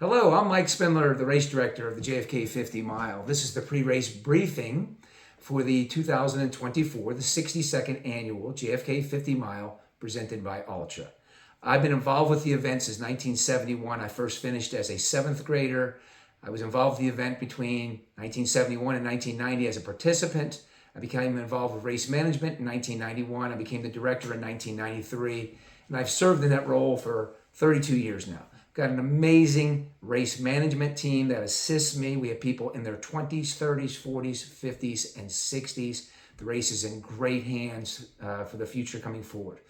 Hello, I'm Mike Spinnler, the race director of the JFK 50 Mile. This is the pre-race briefing for the 2024, the 62nd annual JFK 50 Mile presented by Ultra. I've been involved with the event since 1971. I first finished as a 7th grader. I was involved with the event between 1971 and 1990 as a participant. I became involved with race management in 1991. I became the director in 1993, and I've served in that role for 32 years now. Got an amazing race management team that assists me. We have people in their 20s, 30s, 40s, 50s, and 60s. The race is in great hands for the future coming forward.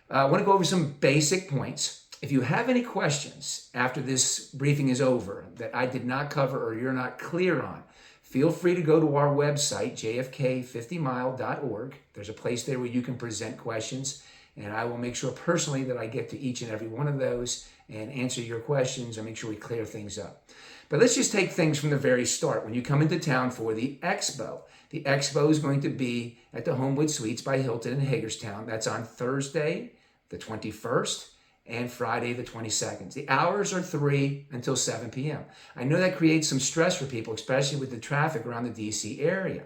I want to go over some basic points. If you have any questions after this briefing is over that I did not cover or you're not clear on, feel free to go to our website, jfk50mile.org. There's a place there where you can present questions, and I will make sure personally that I get to each and every one of those and answer your questions and make sure we clear things up. But let's just take things from the very start. When you come into town for the Expo is going to be at the Homewood Suites by Hilton in Hagerstown. That's on Thursday, the 21st, and Friday, the 22nd. The hours are 3 until 7 p.m. I know that creates some stress for people, especially with the traffic around the D.C. area.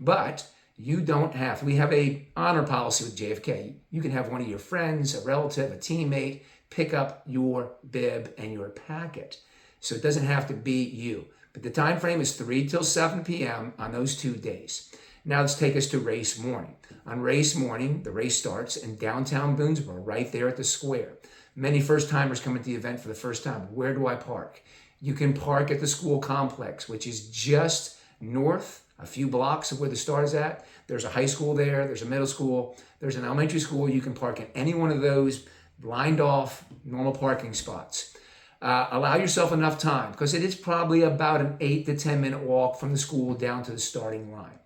But you don't have to. We have a honor policy with JFK. You can have one of your friends, a relative, a teammate, pick up your bib and your packet. So it doesn't have to be you. But the time frame is 3 till 7 p.m. on those 2 days. Now let's take us to race morning. On race morning, the race starts in downtown Boonesboro, right there at the square. Many first-timers come at the event for the first time. Where do I park? You can park at the school complex, which is just north, a few blocks of where the start is at. There's a high school there, there's a middle school, there's an elementary school. You can park in any one of those lined off normal parking spots. Allow yourself enough time because it is probably about an 8 to 10 minute walk from the school down to the starting line.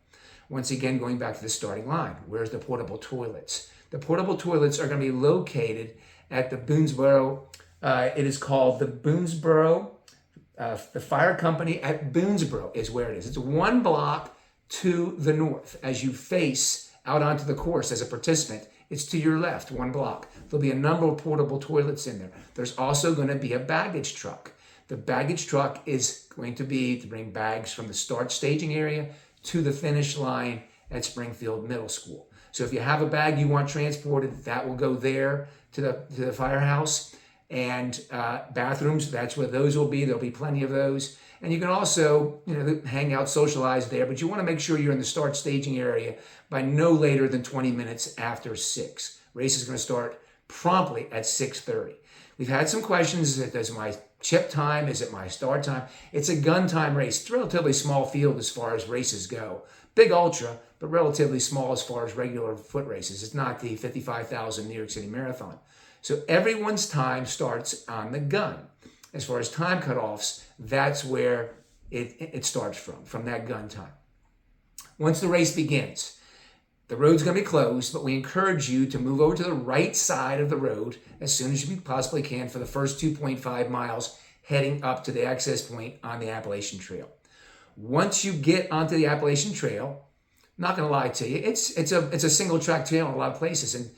Once again, going back to the starting line, where's the portable toilets? The portable toilets are going to be located at the Boonesboro, it is called the Boonesboro, the fire company at Boonesboro is where it is. It's 1 block to the north. As you face out onto the course as a participant, it's to your left, 1 block. There'll be a number of portable toilets in there. There's also going to be a baggage truck. The baggage truck is going to be to bring bags from the start staging area to the finish line at Springfield Middle School. So if you have a bag you want transported, that will go there to the firehouse. And bathrooms, that's where those will be. There'll be plenty of those. And you can also, hang out, socialize there, but you want to make sure you're in the start staging area by no later than 20 minutes after 6. Race is going to start promptly at 6:30. We've had some questions. Is it my chip time? Is it my start time? It's a gun time race. It's a relatively small field as far as races go. Big ultra, but relatively small as far as regular foot races. It's not the 55,000 New York City Marathon. So everyone's time starts on the gun. As far as time cutoffs, that's where it starts from that gun time. Once the race begins, the road's going to be closed, but we encourage you to move over to the right side of the road as soon as you possibly can for the first 2.5 miles heading up to the access point on the Appalachian Trail. Once you get onto the Appalachian Trail, not going to lie to you, it's a single track trail in a lot of places, and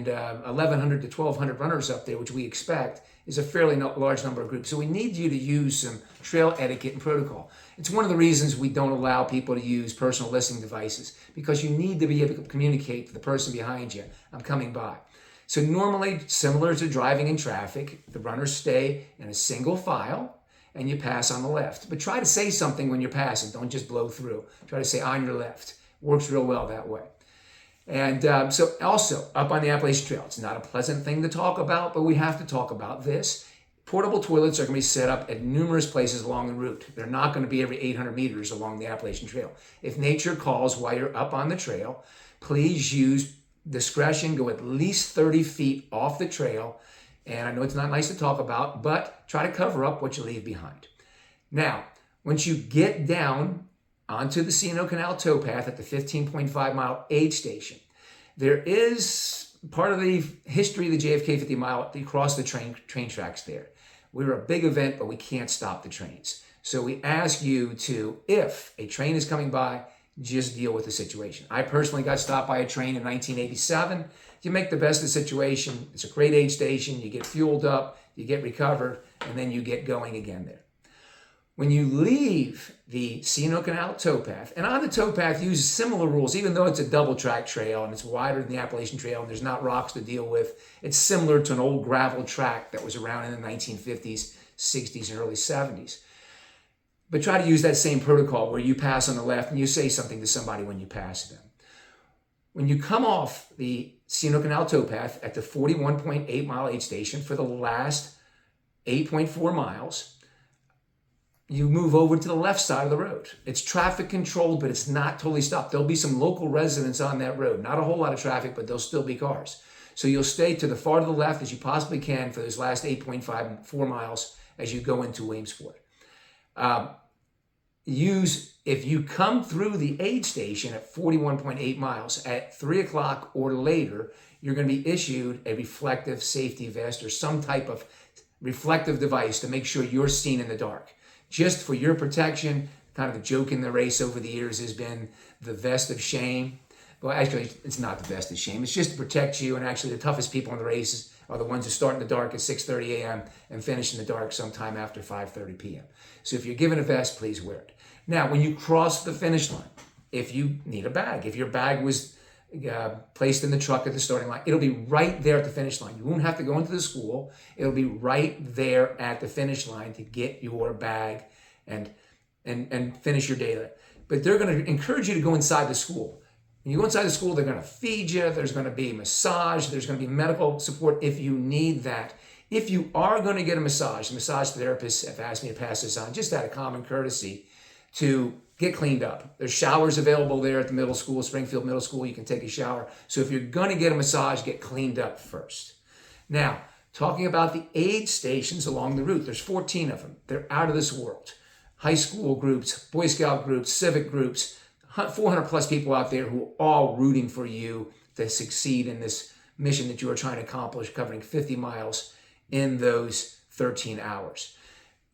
1,100 to 1,200 runners up there, which we expect is a fairly large number of groups. So we need you to use some trail etiquette and protocol. It's one of the reasons we don't allow people to use personal listening devices, because you need to be able to communicate to the person behind you, I'm coming by. So normally, similar to driving in traffic, the runners stay in a single file and you pass on the left. But try to say something when you're passing. Don't just blow through. Try to say on your left. Works real well that way. And so also up on the Appalachian Trail, it's not a pleasant thing to talk about, but we have to talk about this. Portable toilets are going to be set up at numerous places along the route. They're not going to be every 800 meters along the Appalachian Trail. If nature calls while you're up on the trail, please use discretion. Go at least 30 feet off the trail. And I know it's not nice to talk about, but try to cover up what you leave behind. Now, once you get down onto the C&O Canal Towpath at the 15.5 mile aid station, there is part of the history of the JFK 50 mile. They cross the train tracks there. We're a big event, but we can't stop the trains. So we ask you to, if a train is coming by, just deal with the situation. I personally got stopped by a train in 1987. You make the best of the situation. It's a great aid station. You get fueled up, you get recovered, and then you get going again there. When you leave the C&O Canal Towpath, and on the towpath use similar rules, even though it's a double track trail and it's wider than the Appalachian Trail and there's not rocks to deal with, it's similar to an old gravel track that was around in the 1950s, 60s, and early 70s. But try to use that same protocol where you pass on the left and you say something to somebody when you pass them. When you come off the C&O Canal Towpath at the 41.8 mile aid station for the last 8.4 miles, you move over to the left side of the road. It's traffic controlled, but it's not totally stopped. There'll be some local residents on that road. Not a whole lot of traffic, but there'll still be cars. So you'll stay to the far to the left as you possibly can for those last 8.4 miles as you go into Williamsport. If you come through the aid station at 41.8 miles at 3 o'clock or later, you're going to be issued a reflective safety vest or some type of reflective device to make sure you're seen in the dark. Just for your protection. Kind of a joke in the race over the years has been the vest of shame. Well, actually, it's not the vest of shame. It's just to protect you. And actually, the toughest people in the races are the ones who start in the dark at 6:30 a.m. and finish in the dark sometime after 5:30 p.m. So if you're given a vest, please wear it. Now, when you cross the finish line, if you need a bag, if your bag was placed in the truck at the starting line, it'll be right there at the finish line. You won't have to go into the school. It'll be right there at the finish line to get your bag and finish your day there. But they're going to encourage you to go inside the school. When you go inside the school, they're going to feed you. There's going to be massage. There's going to be medical support if you need that. If you are going to get a massage, the massage therapists have asked me to pass this on just out of common courtesy to get cleaned up. There's showers available there at the middle school, Springfield Middle School. You can take a shower. So if you're going to get a massage, get cleaned up first. Now, talking about the aid stations along the route, there's 14 of them. They're out of this world. High school groups, Boy Scout groups, civic groups, 400 plus people out there who are all rooting for you to succeed in this mission that you are trying to accomplish, covering 50 miles in those 13 hours.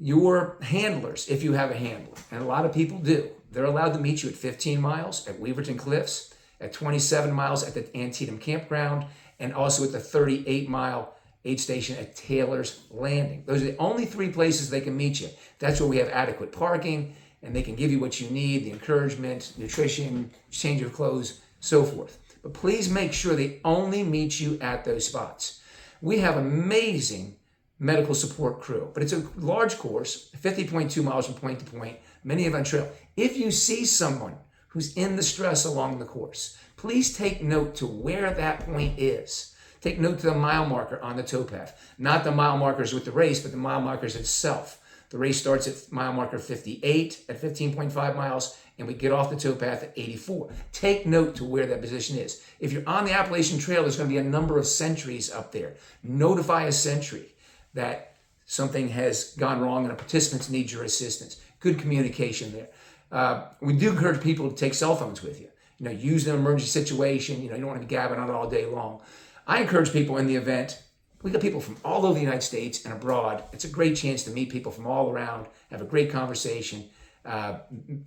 Your handlers, if you have a handler, and a lot of people do, they're allowed to meet you at 15 miles at Weaverton Cliffs, at 27 miles at the Antietam Campground, and also at the 38-mile aid station at Taylor's Landing. Those are the only 3 places they can meet you. That's where we have adequate parking, and they can give you what you need, the encouragement, nutrition, change of clothes, so forth. But please make sure they only meet you at those spots. We have amazing medical support crew, but it's a large course, 50.2 miles from point to point, many of on trail. If you see someone who's in the stress along the course, please take note to where that point is. Take note to the mile marker on the towpath, not the mile markers with the race, but the mile markers itself. The race starts at mile marker 58 at 15.5 miles, and we get off the towpath at 84. Take note to where that position is. If you're on the Appalachian Trail, there's going to be a number of sentries up there. Notify a sentry that something has gone wrong and a participant needs your assistance. Good communication there. We do encourage people to take cell phones with you. Use them in an emergency situation. You don't want to be gabbing on it all day long. I encourage people in the event. We got people from all over the United States and abroad. It's a great chance to meet people from all around, have a great conversation.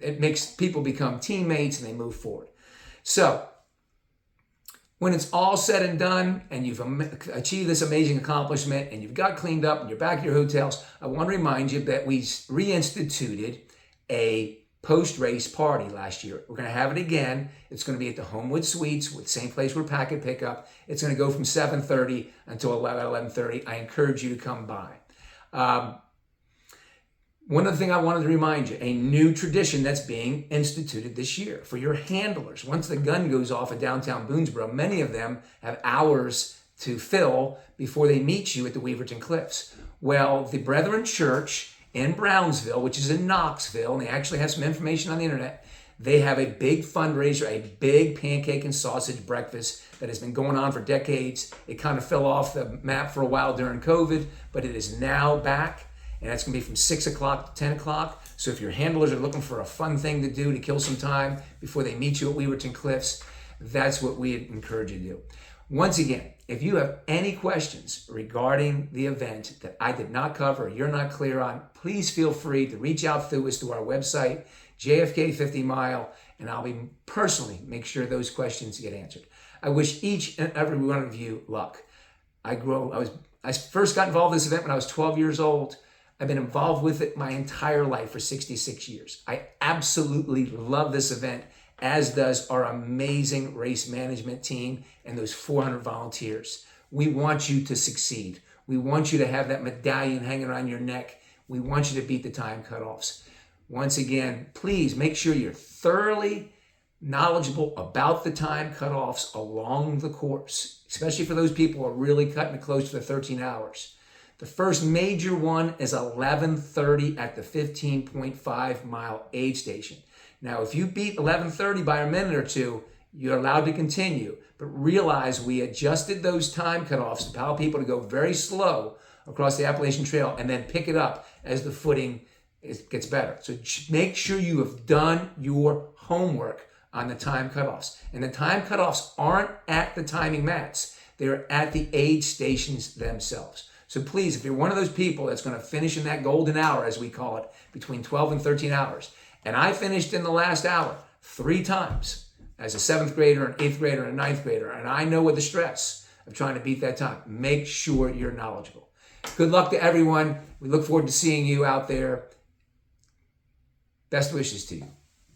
It makes people become teammates and they move forward. So, when it's all said and done and you've achieved this amazing accomplishment and you've got cleaned up and you're back at your hotels, I want to remind you that we reinstituted a post-race party last year. We're going to have it again. It's going to be at the Homewood Suites, with the same place where packet pickup. It's going to go from 7:30 until 11:30. I encourage you to come by. One other thing I wanted to remind you, a new tradition that's being instituted this year for your handlers. Once the gun goes off at downtown Boonesboro, many of them have hours to fill before they meet you at the Weaverton Cliffs. Well, the Brethren Church in Brownsville, which is in Knoxville, and they actually have some information on the internet, they have a big fundraiser, a big pancake and sausage breakfast that has been going on for decades. It kind of fell off the map for a while during COVID, but it is now back. And that's going to be from 6 o'clock to 10 o'clock. So if your handlers are looking for a fun thing to do to kill some time before they meet you at Weaverton Cliffs, that's what we encourage you to do. Once again, if you have any questions regarding the event that I did not cover or you're not clear on, please feel free to reach out through us to our website, JFK 50 Mile, and I'll be personally make sure those questions get answered. I wish each and every one of you luck. I first got involved in this event when I was 12 years old. I've been involved with it my entire life for 66 years. I absolutely love this event, as does our amazing race management team and those 400 volunteers. We want you to succeed. We want you to have that medallion hanging around your neck. We want you to beat the time cutoffs. Once again, please make sure you're thoroughly knowledgeable about the time cutoffs along the course, especially for those people who are really cutting it close to the 13 hours. The first major one is 11:30 at the 15.5 mile aid station. Now, if you beat 11:30 by a minute or two, you're allowed to continue. But realize we adjusted those time cutoffs to allow people to go very slow across the Appalachian Trail and then pick it up as the footing gets better. So make sure you have done your homework on the time cutoffs. And the time cutoffs aren't at the timing mats. They're at the aid stations themselves. So please, if you're one of those people that's going to finish in that golden hour, as we call it, between 12 and 13 hours, and I finished in the last hour 3 times as a 7th grader, an 8th grader, and a 9th grader, and I know with the stress of trying to beat that time, make sure you're knowledgeable. Good luck to everyone. We look forward to seeing you out there. Best wishes to you.